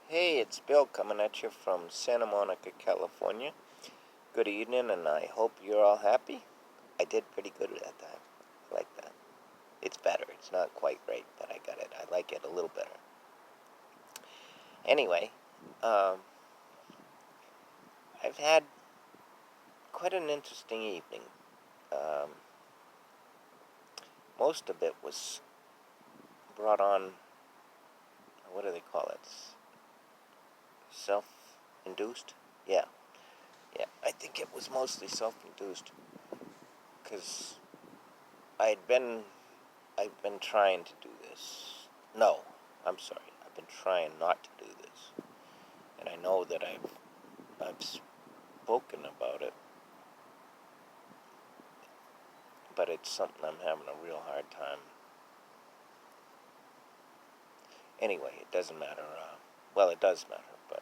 Hey, it's Bill coming at you from Santa Monica, California. Good evening, and I hope you're all happy. I did pretty good at that time. I like that. It's better. It's not quite right, but I got it. I like it a little better. Anyway, um, I've had quite an interesting evening. Um, most of it was brought on, what do they call it? Self-induced? Yeah, yeah. I think it was mostly self-induced because I'd been I've been trying to do this. No, I'm sorry. I've been trying not to do this. And I know that I've spoken about it, but it's something I'm having a real hard time. Anyway, it doesn't matter. Well, it does matter, but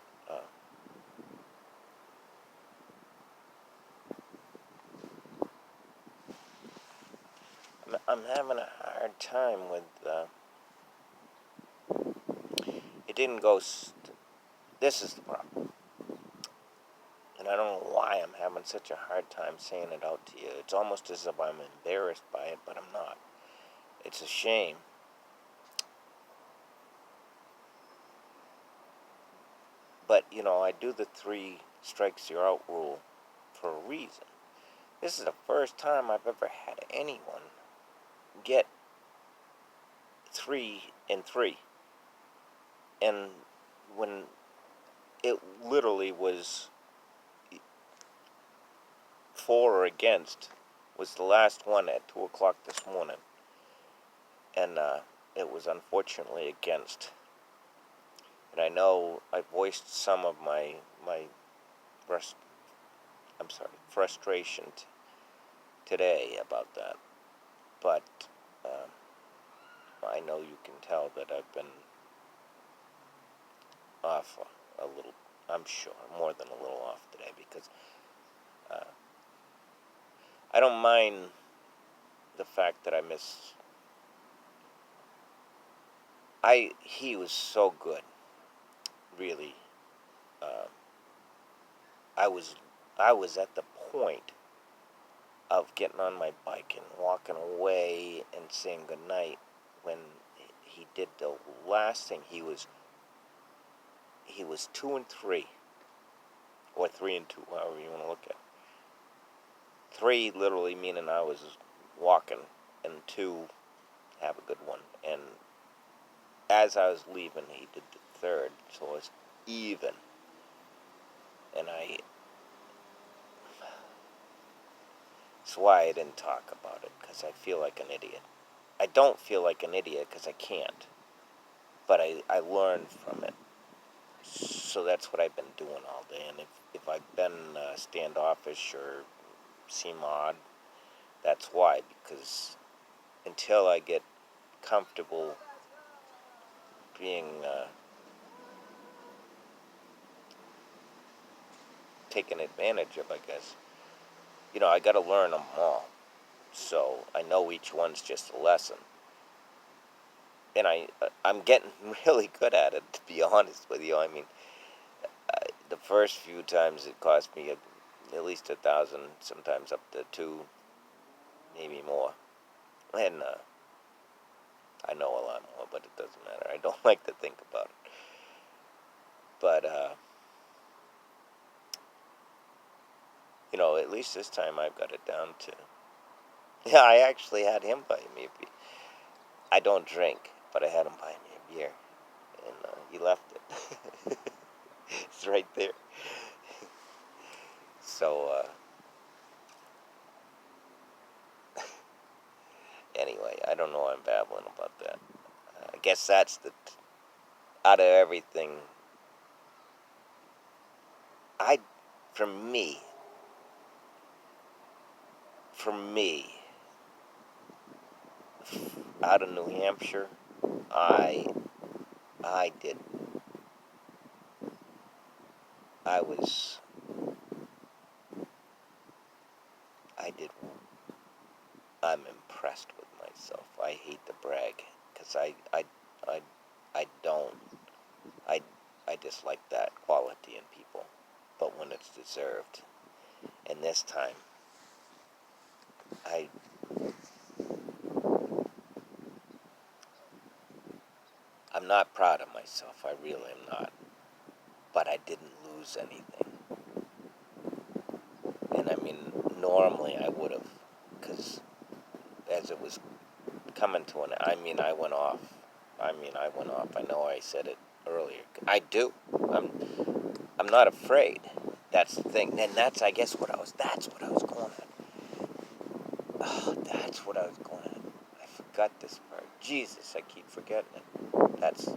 I'm having a hard time with. It didn't go. This is the problem. And I don't know why I'm having such a hard time saying it out to you. It's almost as if I'm embarrassed by it, but I'm not. It's a shame. But, I do the 3 strikes you're out rule for a reason. This is the first time I've ever had anyone get 3 and 3. And when it literally was 4 or against, was the last one at 2 o'clock this morning. And it was unfortunately against. And I know I voiced some of my frustration today about that. But I know you can tell that I've been off a little. I'm sure more than a little off today because I don't mind the fact that I miss. He was so good, really. Uh, I was at the point of getting on my bike and walking away and saying goodnight when he did the last thing. He was 2 and 3, or 3 and 2, however you want to look at it. 3 literally meaning I was walking, and 2, have a good one. And as I was leaving, he did the third, so it was even. And that's why I didn't talk about it, because I feel like an idiot. I don't feel like an idiot because I can't, but I learned from it. So that's what I've been doing all day. And if I've been standoffish or seem odd, that's why, because until I get comfortable being taken advantage of, I guess, I got to learn them all. So I know each one's just a lesson. And I'm getting really good at it, to be honest with you. I mean, the first few times it cost me at least 1,000, sometimes up to 2, maybe more. And I know a lot more, but it doesn't matter. I don't like to think about it. But at least this time I've got it down to. Yeah, I actually had him buy me a beer. I don't drink, but I had him buy me a beer, and he left it. It's right there. So anyway, I don't know why I'm babbling about that. I guess that's out of everything. I, for me, for me, out of New Hampshire, I I did. I was. I did. I'm impressed with myself. I hate to brag, because I don't. I I just when it's deserved. And this time, I I'm not proud of myself. I really am not. But I didn't lose anything. And I mean, normally I would have, because as it was coming to I went off. I went off. I know I said it earlier. I do. I'm I'm not afraid. That's the thing. And that's what I was going at. Oh, that's what I was going at. I forgot this part. Jesus, I keep forgetting it. That's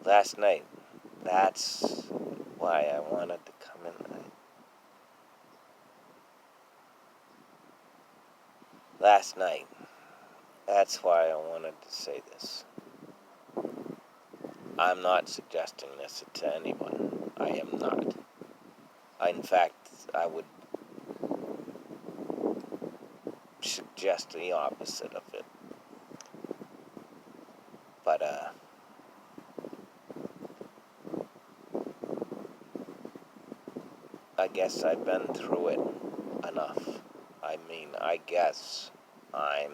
last night. That's why I wanted to come in. Last night. That's why I wanted to say this. I'm not suggesting this to anyone. I am not. In fact, I would suggest the opposite of it. But, I guess I've been through it enough. I guess I'm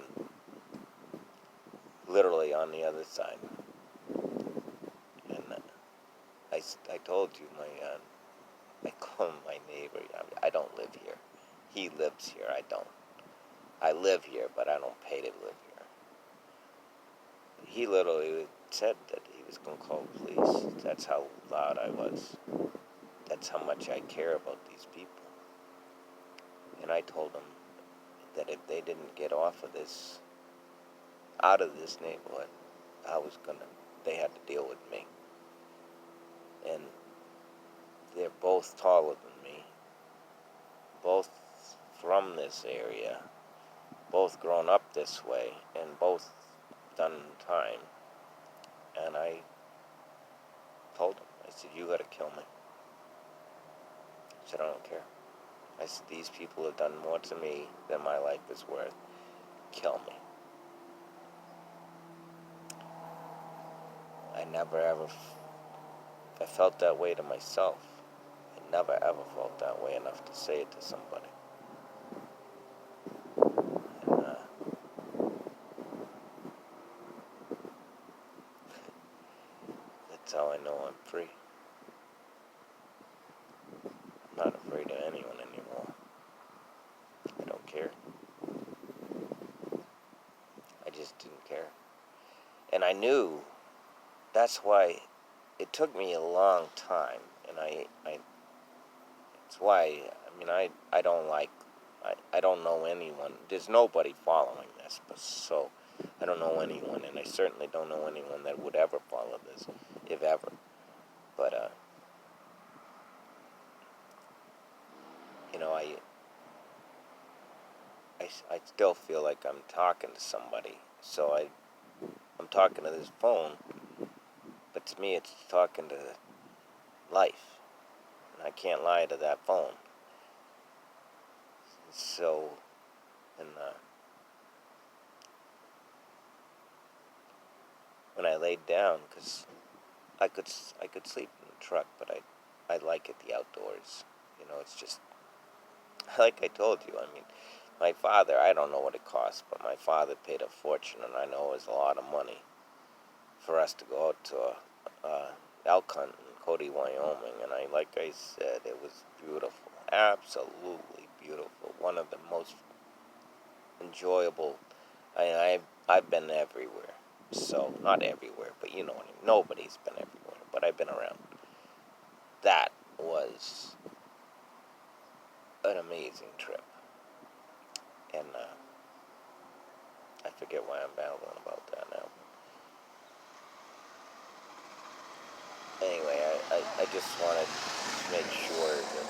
literally on the other side. And I told you, I call him my neighbor. I don't live here. He lives here. I don't. I live here, but I don't pay to live here. He literally said that he was going to call the police. That's how loud I was. That's how much I care about these people. And I told him that if they didn't get off of this, out of this neighborhood, they had to deal with me. And they're both taller than me, both from this area, both grown up this way, and both done time. And I told him, I said, you gotta kill me. I said, I don't care. I said, these people have done more to me than my life is worth. Kill me. I never ever, I felt that way to myself. I never ever felt that way enough to say it to somebody. And, that's how I know I'm free. I'm not afraid of anyone anymore. I don't care. I just didn't care. And I knew that's why it took me a long time. And it's why, I don't like, I don't know anyone. There's nobody following this, but so I don't know anyone, and I certainly don't know anyone that would ever follow this, if ever. But, I still feel like I'm talking to somebody. So I'm talking to this phone, but to me it's talking to life. And I can't lie to that phone. So, and when I laid down, because I could sleep in the truck, but I like it the outdoors. It's just like I told you. My father, I don't know what it cost, but my father paid a fortune, and I know it was a lot of money for us to go out to elk hunt in Cody, Wyoming. And like I said, it was beautiful, absolutely beautiful. One of the most enjoyable. I've been everywhere, so not everywhere, but you know what I mean. Nobody's been everywhere, but I've been around. That was an amazing trip, and I forget why I'm babbling about that now. Anyway, I just wanted to make sure that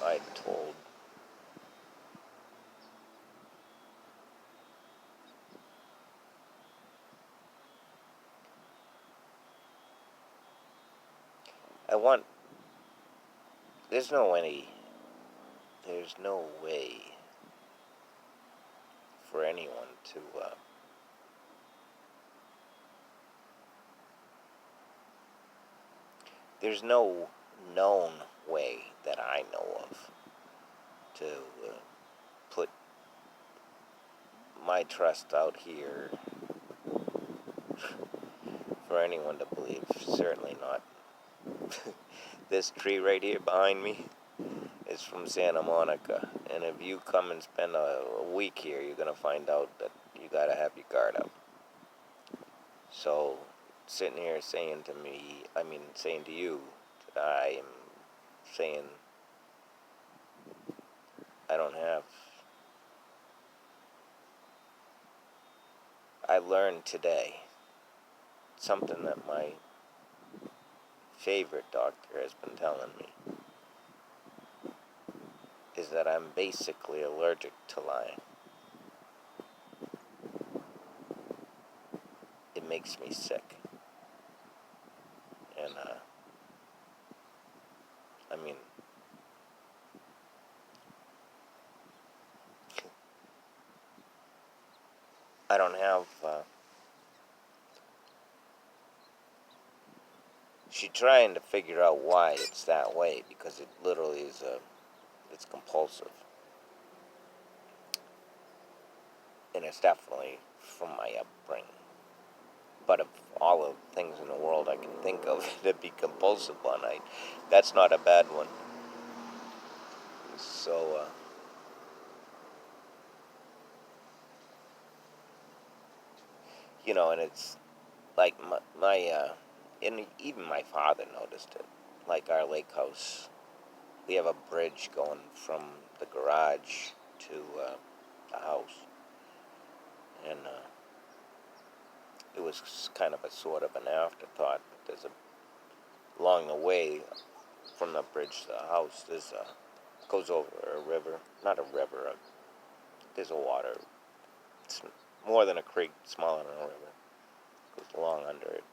I told I want there's no way for anyone to there's no known way that I know of to put my trust out here for anyone to believe. Certainly not. This tree right here behind me is from Santa Monica, and if you come and spend a week here, you're gonna find out that you gotta have your guard up. So, sitting here saying to you, that I am saying I don't have. I learned today something that my favorite doctor has been telling me, is that I'm basically allergic to lying. It makes me sick. And, I mean, I don't have, she's trying to figure out why it's that way, because it literally is, it's compulsive. And it's definitely from my upbringing. But of all of the things in the world I can think of to be compulsive on, that's not a bad one. So, and it's like and even my father noticed it. Like our lake house, we have a bridge going from the garage to the house, and it was kind of a sort of an afterthought. But along the way from the bridge to the house, goes over a river, not a river. There's a water. It's more than a creek, smaller than a river. It goes along under it,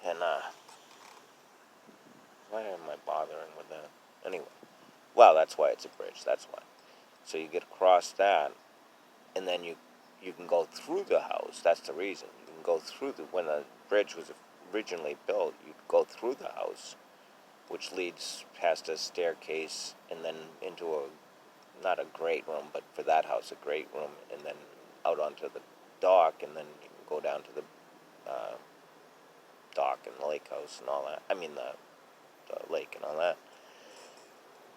and why am I bothering with that? Anyway, well, that's why it's a bridge. That's why. So you get across that, and then you can go through the house. That's the reason. You can go through when the bridge was originally built. You'd go through the house, which leads past a staircase, and then into not a great room, but for that house, a great room, and then out onto the dock, and then you can go down to the dock and the lake house and all that. I mean the lake and all that.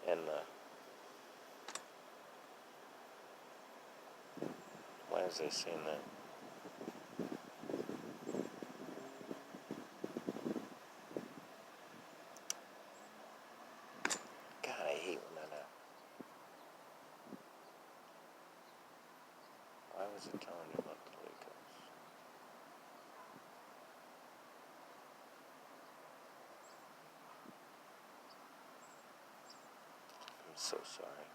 And why is they saying that? God, I hate when that happens. Why was it telling you about the lake house? I'm so sorry.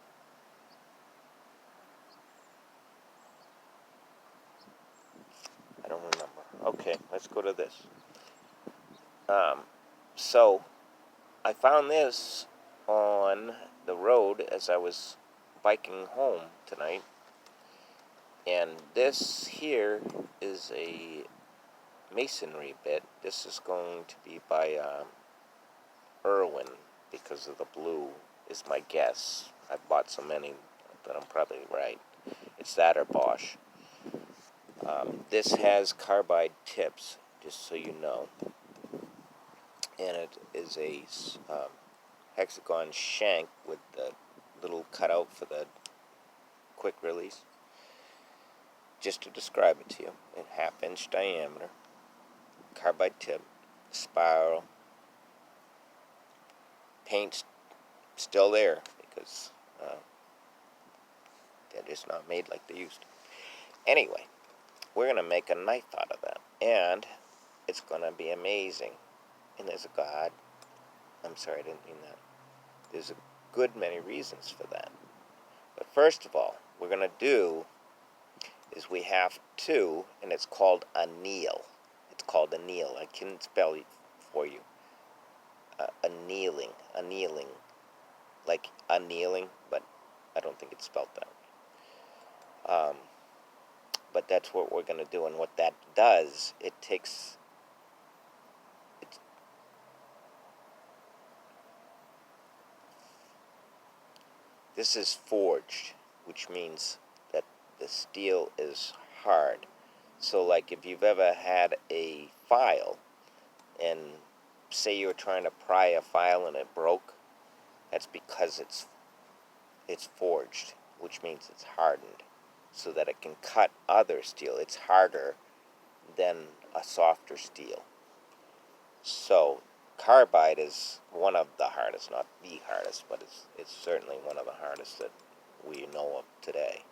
I don't remember. Okay, let's go to this. So I found this on the road as I was biking home tonight, and this here is a masonry bit. This is going to be by Irwin, because of the blue is my guess. I've bought so many that I'm probably right. It's that or Bosch. This has carbide tips, just so you know, and it is a hexagon shank with the little cutout for the quick release. Just to describe it to you, a 1/2 inch diameter, carbide tip, spiral, paint's still there because they're just not made like they used to. Anyway, we're going to make a knife out of that, and it's going to be amazing. And there's a God. I'm sorry, I didn't mean that. There's a good many reasons for that. But first of all, we're going to do is we have to, and it's called anneal. It's called anneal. I can spell it for you. Annealing, like annealing, but I don't think it's spelled that way. But that's what we're going to do, and what that does, This is forged, which means that the steel is hard. So like if you've ever had a file and say you're trying to pry a file and it broke, that's because it's forged, which means it's hardened so that it can cut other steel. It's harder than a softer steel. So carbide is one of the hardest, not the hardest, but it's certainly one of the hardest that we know of today.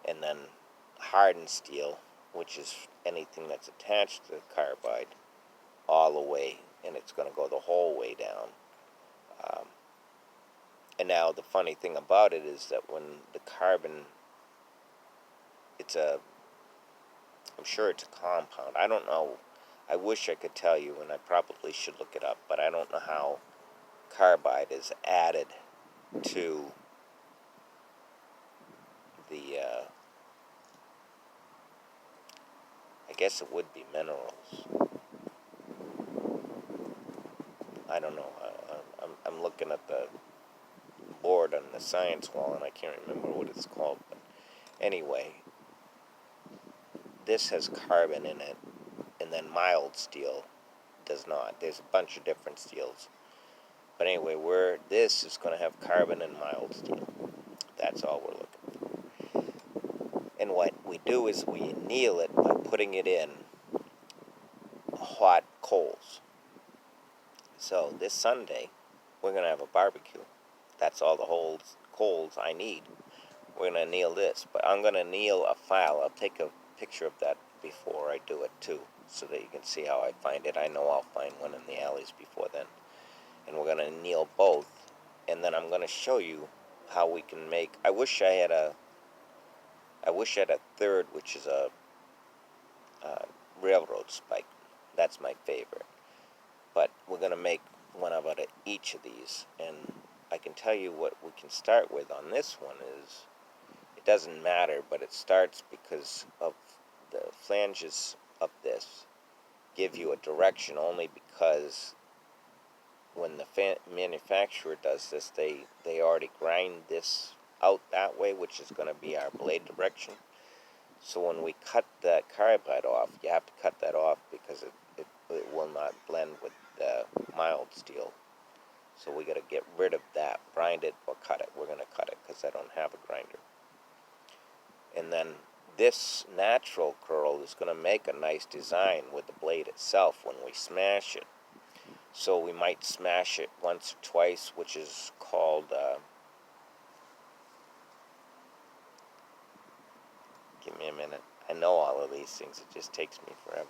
And then hardened steel, which is anything that's attached to the carbide all the way, and it's going to go the whole way down. And now the funny thing about it is that when the carbon, I'm sure it's a compound. I don't know. I wish I could tell you, and I probably should look it up, but I don't know how carbide is added to the, I guess it would be minerals. I don't know. I'm looking at the board on the science wall, and I can't remember what it's called. But anyway, this has carbon in it, and then mild steel does not. There's a bunch of different steels. But anyway, this is going to have carbon and mild steel. That's all we're looking for. And what we do is we anneal it by putting it in hot coals. So this Sunday, we're going to have a barbecue. That's all the coals I need. We're going to anneal this. But I'm going to anneal a file. I'll take a picture of that before I do it too, so that you can see how I find it. I know I'll find one in the alleys before then. And we're going to anneal both. And then I'm going to show you how we can make... I wish I had a third, which is a railroad spike. That's my favorite. But we're going to make one out of each of these. And I can tell you what we can start with on this one is, it doesn't matter, but it starts because of the flanges of this give you a direction only because when the manufacturer does this, they already grind this out that way, which is going to be our blade direction. So when we cut that carbide off, you have to cut that off because it will not blend with the mild steel. So we got to get rid of that, grind it or cut it. We're going to cut it because I don't have a grinder. And then this natural curl is going to make a nice design with the blade itself when we smash it. So we might smash it once or twice, which is called, give me a minute. I know all of these things. It just takes me forever.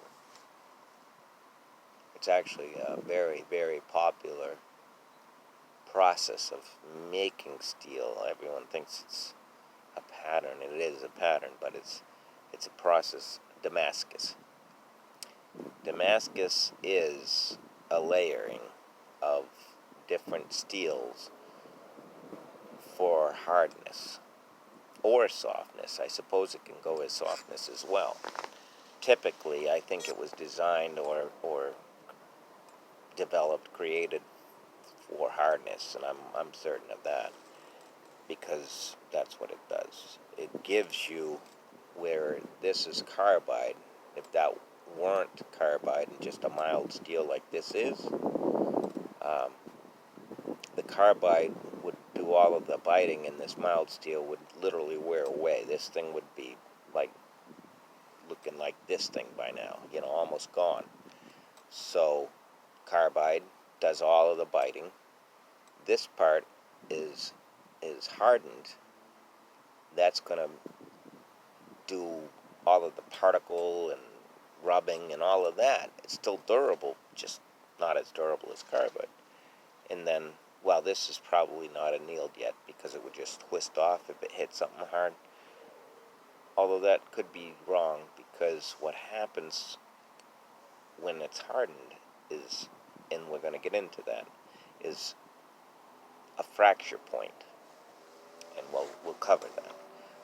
It's actually a very, very popular process of making steel. Everyone thinks it's a pattern. It is a pattern, but it's a process. Damascus. Damascus is a layering of different steels for hardness or softness. I suppose it can go as softness as well. Typically, I think it was designed or developed, created for hardness, and I'm certain of that, because that's what it does. It gives you, where this is carbide, if that weren't carbide and just a mild steel like this is, the carbide would do all of the biting and this mild steel would literally wear away. This thing would be like looking like this thing by now, almost gone. So carbide does all of the biting. This part is hardened. That's going to do all of the particle and rubbing and all of that. It's still durable, just not as durable as carbide. And then, well, this is probably not annealed yet because it would just twist off if it hit something hard. Although that could be wrong, because what happens when it's hardened is, and we're going to get into that, is a fracture point. And we'll cover that.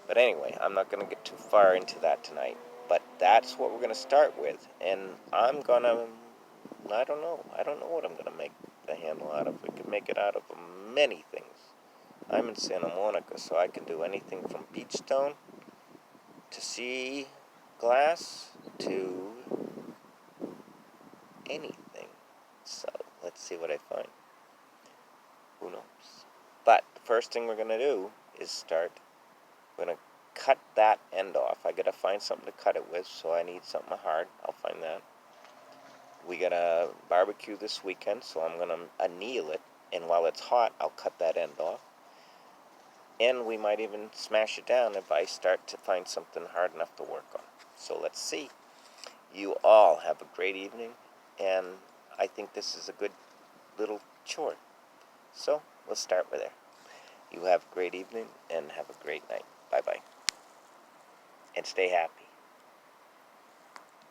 But anyway, I'm not going to get too far into that tonight. But that's what we're going to start with. And I'm going to, I don't know what I'm going to make the handle out of. We could make it out of many things. I'm in Santa Monica, so I can do anything from beach stone to sea glass to anything. So let's see what I find. Who knows? But the first thing we're going to do is we're going to cut that end off. I got to find something to cut it with, so I need something hard. I'll find that. We got to barbecue this weekend, so I'm going to anneal it. And while it's hot, I'll cut that end off. And we might even smash it down if I start to find something hard enough to work on. So let's see. You all have a great evening, and I think this is a good little chore. So we'll start with there. You have a great evening and have a great night. Bye-bye. And stay happy.